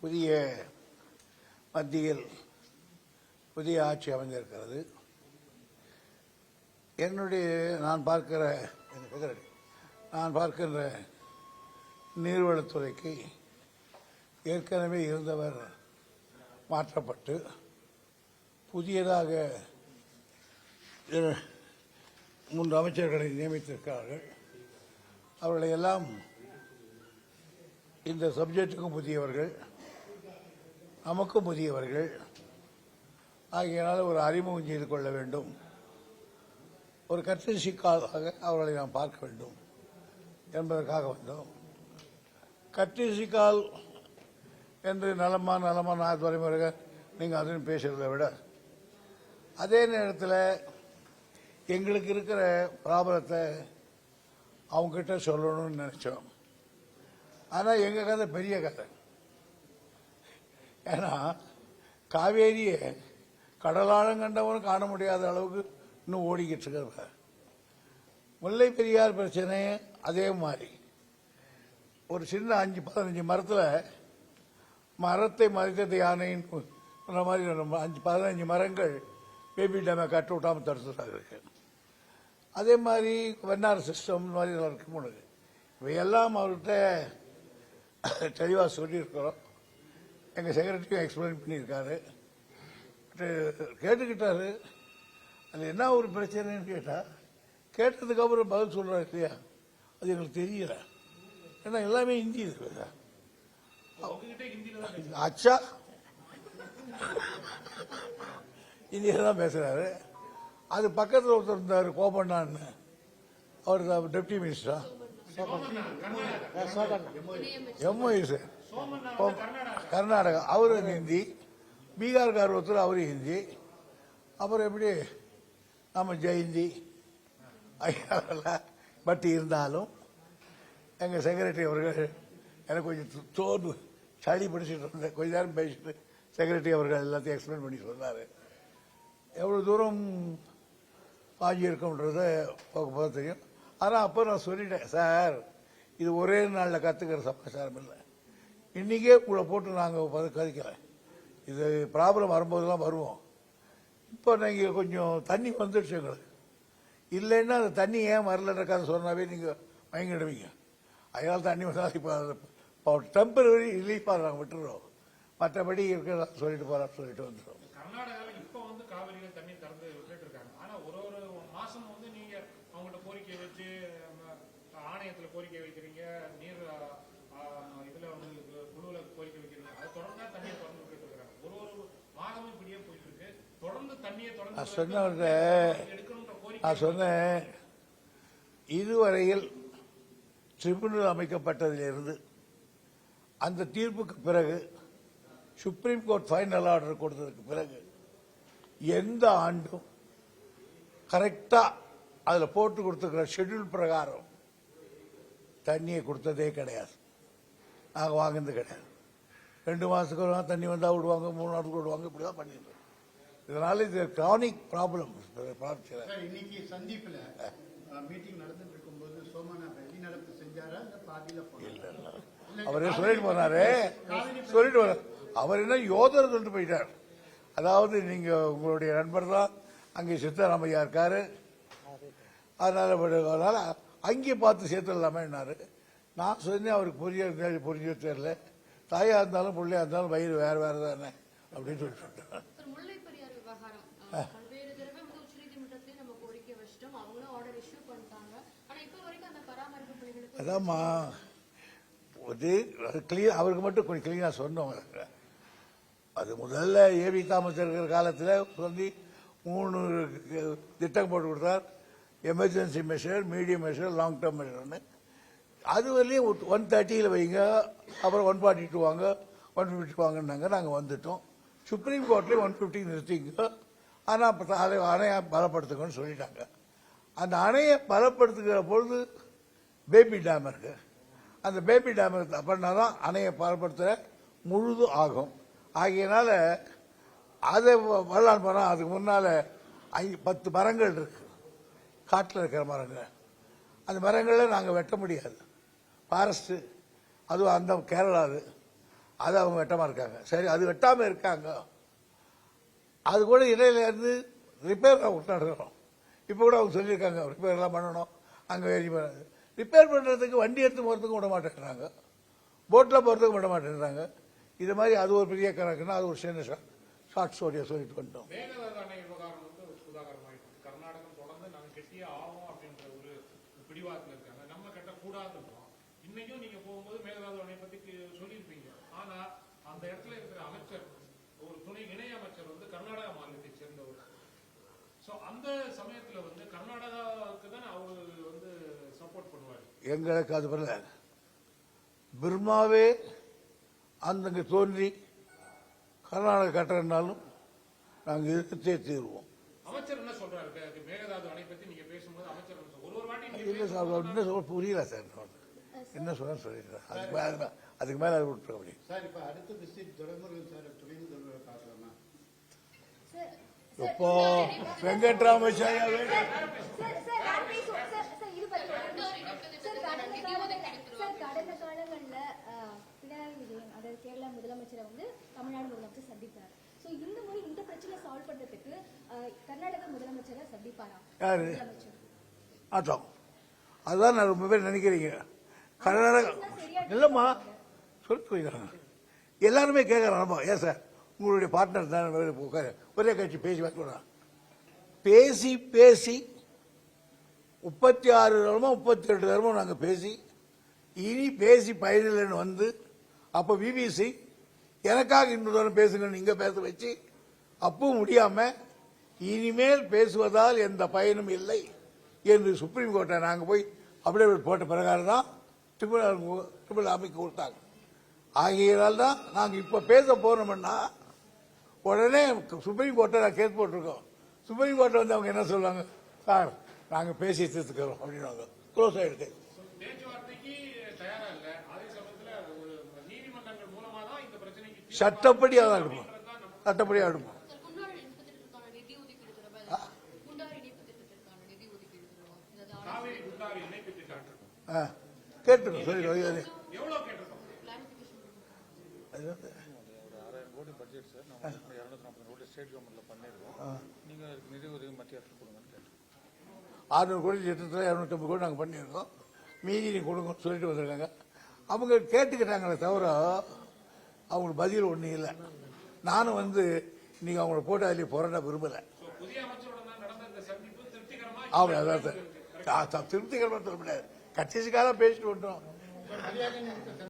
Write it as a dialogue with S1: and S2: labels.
S1: புதிய மத்தியில் புதிய ஆட்சி அமைந்திருக்கிறது. நான் பார்க்கின்ற நீர்வளத்துறைக்கு ஏற்கனவே இருந்தவர் மாற்றப்பட்டு புதியதாக 3 அமைச்சர்களை நியமித்திருக்கிறார்கள். அவர்களை எல்லாம் இந்த சப்ஜெக்டுக்கும் புதியவர்கள், நமக்கும் புதியவர்கள் ஆகியனால ஒரு அறிமுகம் செய்து கொள்ள வேண்டும். ஒரு கர்த்தசி காலாக அவர்களை நாம் பார்க்க வேண்டும் என்பதற்காக வந்தோம். கர்த்தசி கால் என்று நலமா துறைமுறை நீங்கள் அதுன்னு பேசுறதை விட அதே நேரத்தில் எங்களுக்கு இருக்கிற ப்ராப்ளத்தை அவங்ககிட்ட சொல்லணும்னு நினைச்சோம். ஆனால் எங்க கதை பெரிய கதை. ஏன்னா காவேரியை கடலாழம் கண்டவனும் காண முடியாத அளவுக்கு இன்னும் ஓடிக்கிட்டு இருக்கிற முல்லை பெரியார் பிரச்சனை அதே மாதிரி ஒரு சின்ன 5-15 மரத்தை மறைத்தது யானைன்னு மாதிரி 5-15 மரங்கள் பேபி டேமை கட்ட விட்டாமல் தடுத்துட்டாங்க. அதே மாதிரி வெண்ணாறு சிஸ்டம் மாதிரி இருக்கு. இவையெல்லாம் அவர்கிட்ட தெளிவாக சொல்லியிருக்கிறோம். எங்கள் செக்ரட்டரியும் எக்ஸ்பிளைன் பண்ணியிருக்காரு, கேட்டுக்கிட்டாரு. அது என்ன ஒரு பிரச்சனைன்னு கேட்டதுக்கு அப்புறம் பதில் சொல்றாரு இல்லையா, அது எங்களுக்கு தெரியல. ஏன்னா எல்லாமே ஹிந்தி இருக்கு. அச்சா ஹிந்தியில தான் பேசுறாரு. அது பக்கத்தில் ஒருத்தர் இருந்தார் கோபண்ணான்னு, அவர் டெப்டி மினிஸ்டரா எம்ஒஎஸ் கர்நாடகா, அவரு ஹிந்தி. பீகார்கார் ஒருத்தர் அவரு ஹிந்தி. அப்புறம் எப்படி நம்ம ஜெயந்தி பட் இருந்தாலும் எங்க செக்ரட்டரி அவர்கள் எனக்கு கொஞ்சம் தோடு சளி பிடிச்சிட்டு இருந்தேன். கொஞ்ச நேரம் பேசிட்டு செக்ரட்டரி அவர்கள் எல்லாத்தையும் எக்ஸ்பிளைன் பண்ணி சொன்னாரு. எவ்வளவு தூரம் வாங்கி இருக்கோன்றத போக தெரியும். ஆனால் அப்போ நான் சொல்லிட்டேன், சார் இது ஒரே நாளில் கற்றுக்கிற சமாச்சாரம் இல்லை. இன்னைக்கே உங்களை போட்டு நாங்கள் கதைக்கல. இது ப்ராப்ளம் வரும்போதெல்லாம் வருவோம். இப்போ நீங்கள் கொஞ்சம் தண்ணி வந்துடுச்சு எங்களுக்கு. இல்லைன்னா அந்த தண்ணி ஏன் வரலன்ற கதை சொன்னாவே நீங்கள் மயங்கிடுவீங்க. அதனால தண்ணி வந்தால் இப்போ டெம்பரரி ரிலீஃபாக நாங்கள் விட்டுறோம். மற்றபடி இருக்கிறதா சொல்லிட்டு போகிறான்னு சொல்லிட்டு வந்துடும்.
S2: கர்நாடகாவில் இப்போ காவிரியில தண்ணி திறந்து விட்டுட்டு இருக்காங்க. ஆனால் ஒரு மாசம் நீங்க அவங்கள்ட்ட கோரிக்கை வச்சு ஆணையத்தில் கோரிக்கை வைக்கிறீங்க, நீர் இதுல குழுல கோரிக்கை வைக்கிறீங்க. அதை தொடர்ந்து தண்ணியை திறந்து விட்டுட்டு இருக்காங்க. ஒரு மாதமும் இப்படியே போயிட்டு இருக்கு. தொடர்ந்து தண்ணியை
S1: நான் சொன்னேன், இதுவரையில் ட்ரிபியூனல் அமைக்கப்பட்டதிலிருந்து அந்த தீர்ப்புக்கு பிறகு சுப்ரீம் கோர்ட் ஃபைனல் ஆர்டர் கொடுத்ததுக்கு பிறகு எந்த ஆண்டும் கரெக்டா அதுல போட்டு கொடுத்துருக்கிற ஷெட்யூல் பிரகாரம் தண்ணியை கொடுத்ததே கிடையாது. நாங்கள் வாங்கினது கிடையாது. 2 மாசத்துக்கு ஒரு தண்ணி வந்தா விடுவாங்க, 3 நாளுக்கு விடுவாங்க, இப்படிதான் பண்ணிட்டு. இதனால இது கிரானிக் ப்ராப்ளம்.
S3: இன்னைக்கு சந்திப்புல மீட்டிங் நடந்துட்டு இருக்கும்போது சோமநாத் வெளிநடப்பு செஞ்சாரா இல்ல பாதியில போனாரா?
S1: அவரே சொல்லிட்டு போனாரு. அவர் என்ன யோதர் சொல்லிட்டு போயிட்டார். அதாவது நீங்க உங்களுடைய நண்பர் தான் அங்கே சித்தராமையா இருக்காரு, அதனால அங்கே பார்த்து சேர்த்துடலாமே. நான் சொன்னேன் அவருக்கு புரிய தெரியல. தாயா இருந்தாலும் பிள்ளையா இருந்தாலும் வயிறு வேற வேற தானே அப்படின்னு சொல்லிட்டு. அதாம்மா அவருக்கு மட்டும் கொஞ்சம் கிளீனா சொன்னோம். அது முதல்ல ஏபி தாமஸ் இருக்கிற காலத்தில் சொல்லி 3 திட்டம் போட்டு கொடுத்தார். Emergency measure, medium measure, long term மெஷர்னு. அது வரலையும் 130 வைங்க, அப்புறம் 142 வாங்க, 150 வாங்கினாங்க. நாங்கள் வந்துட்டோம். சுப்ரீம் கோர்ட்லேயும் 150 நிறுத்திங்க, ஆனால் அணையை பலப்படுத்துங்கன்னு சொல்லிட்டாங்க. அந்த அணையை பலப்படுத்துகிற பொழுது பேபி டேம் இருக்கு. அந்த பேபி டேம் பண்ணாதான் அணையை பலப்படுத்துற முழுது ஆகும். ஆகியனால அதை வரலான்னு போனா அதுக்கு முன்னால 10 மரங்கள் இருக்கு, காட்டில் இருக்கிற மரங்கள். அந்த மரங்களை நாங்கள் வெட்ட முடியாது. ஃபாரஸ்ட் அதுவும் அந்த கேரளா அது அவங்க வெட்டமா இருக்காங்க. சரி, அது வெட்டாம இருக்காங்க. அது கூட இடையில இருந்து ரிப்பேர் நடக்கிறோம். இப்போ கூட அவங்க சொல்லியிருக்காங்க ரிப்பேர் எல்லாம் பண்ணணும். அங்கே ரிப்பேர் பண்றதுக்கு வண்டி எடுத்து போறதுக்கு விட மாட்டேங்கிறாங்க, போட்ல போறதுக்கு விட மாட்டேங்கிறாங்க. இது மாதிரி அது ஒரு பெரிய கணக்குன்னா அது ஒரு சின்ன ஷார்ட் ஸ்டோரியா சொல்லிட்டு வந்துட்டோம்.
S2: மேகதாது அணை விவகாரம் வந்து உதாரணமாயிட்டு கர்நாடகம் தொடர்ந்து நாங்க கெட்டியே ஆகும் அப்படின்ற ஒரு பிடிவாதத்தில் இருக்காங்க. நம்ம கட்ட கூடாதுன்றோம். இன்னைக்கும் நீங்க போகும்போது மேகதாது அணை பத்தி சொல்லியிருப்பீங்க. ஆனா அந்த இடத்துல இருக்கிற அமைச்சர், ஒரு துணை இணை அமைச்சர் வந்து கர்நாடக மாநிலத்தை சேர்ந்தவர். சோ அந்த சமயத்துல வந்து கர்நாடகாவுக்கு தான் அவரு வந்து சப்போர்ட் பண்ணுவாரு.
S1: எங்களுக்கு அது பண்ணல. பர்மாவே அந்தங்க தோன்றி கர்நாடக கட்டுறதுனாலும் நாங்கள் எதிர்த்தே தீர்வோம்.
S2: அமைச்சர் என்ன சொல்றாரு மேகதாது அணை பத்தி நீங்க பேசும்போது? அமைச்சர் ஒரு வாட்டி
S1: இல்லை சார், என்ன சொல்ல புரியல சார். என்ன சொல்ல சொல்லிடுறேன். அதுக்கு மேல அது விட்டுருக்க முடியும்
S3: சார். இப்ப அடுத்த விசிட் துரைமுருகன் சார் துணை முதல்வர் பார்க்கலாமா?
S1: இப்போ வெங்கட்ராமச்சாரியா
S4: கடந்த காலங்கள்ல பினராயி விஜயன், அதாவது கேரளா முதலமைச்சரை வந்து தமிழ்நாடு முதலமைச்சர் சந்தித்தார். சோ இந்த முறை இந்த பிரச்சனை சால்வ் பண்றதுக்கு கர்நாடக முதலமைச்சரை சந்திப்பாரா
S1: யாரு?
S4: முதலமைச்சர்
S1: ஆட்டோம். அதுதான் நான் ரொம்ப பேர் நினைக்கிறீங்க. கர்நாடகா இல்லம்மா சொல்லிட்டு போயிடுறாங்க. எல்லாருமே கேட்கறாங்க, ஏன் சார் உங்களுடைய பார்ட்னர் தானே உட்கார ஒரே கட்சி பேசி வைக்கணும். பேசி பேசி 36 தரமோ 38 தரமோ நாங்கள் பேசி இனி பேசி பயனில்லைன்னு வந்து அப்போ பிபிசி எனக்காக இன்னொரு தரம் பேசுங்கன்னு இங்கே பேச வச்சு அப்பவும் முடியாம இனிமேல் பேசுவதால் எந்த பயனும் இல்லை என்று சுப்ரீம் கோர்ட்டை நாங்கள் போய் அப்டேட் போட்ட பிரகாரம் தான் ட்ரிபிள் அமைக்க கொடுத்தாங்க. ஆகியதால் தான் நாங்கள் இப்போ பேச போறோம்னா உடனே சுப்ரீம் கோர்ட்டை நான் கேஸ் போட்டிருக்கோம். சுப்ரீம் கோர்ட்டை வந்து அவங்க என்ன சொல்லுவாங்க, சார் நாங்கள் பேசி தீர்த்துக்கிறோம் அப்படின்னாங்க. க்ளோஸ் ஆயிடுது.
S2: பேச்சுவார்த்தைக்கு தயாரா இல்ல. அதே சமயத்துல ஒரு நீதிமன்றங்கள் மூலமா தான் இந்த பிரச்சனைக்கு
S1: சட்டப்படி அதான் எடுப்போம். சட்டப்படி எடுப்போம்.
S2: காவிரி குண்டாறு இணைப்பு திட்டம்
S1: கேட்டுருக்கோம். சரி,
S2: எவ்வளவு கேட்டிருக்கோம்?
S1: அது வந்து
S5: 6000 கோடி பட்ஜெட் சார். நம்ம 240 கோடி ஸ்டேட் கவர்மெண்ட்ல பண்ணிருக்கோம். நீங்க நிதி உதவி மத்திய அரசு கொடுங்கன்னு கேட்டோம்.
S1: 600 கோடி திட்டத்தில் 250 கோடி நாங்கள் பண்ணியிருக்கோம். மீதி நீ கொடுங்கன்னு சொல்லிட்டு வந்திருக்காங்க. அவங்க கேட்டுக்கிட்டாங்களே தவிர அவங்களுக்கு பதில் ஒன்றும் இல்லை. நானும் வந்து நீங்க அவங்கள போட்டு அதில் போராட விரும்பலை.
S2: புதிய அமைச்சருடன் நடந்த இந்த சந்திப்பு திருப்திகரமா
S1: அவங்க அதான் திருப்திகரமாக சொல்ல முடியாது. கட்சிக்காக பேசிட்டு வந்தோம்.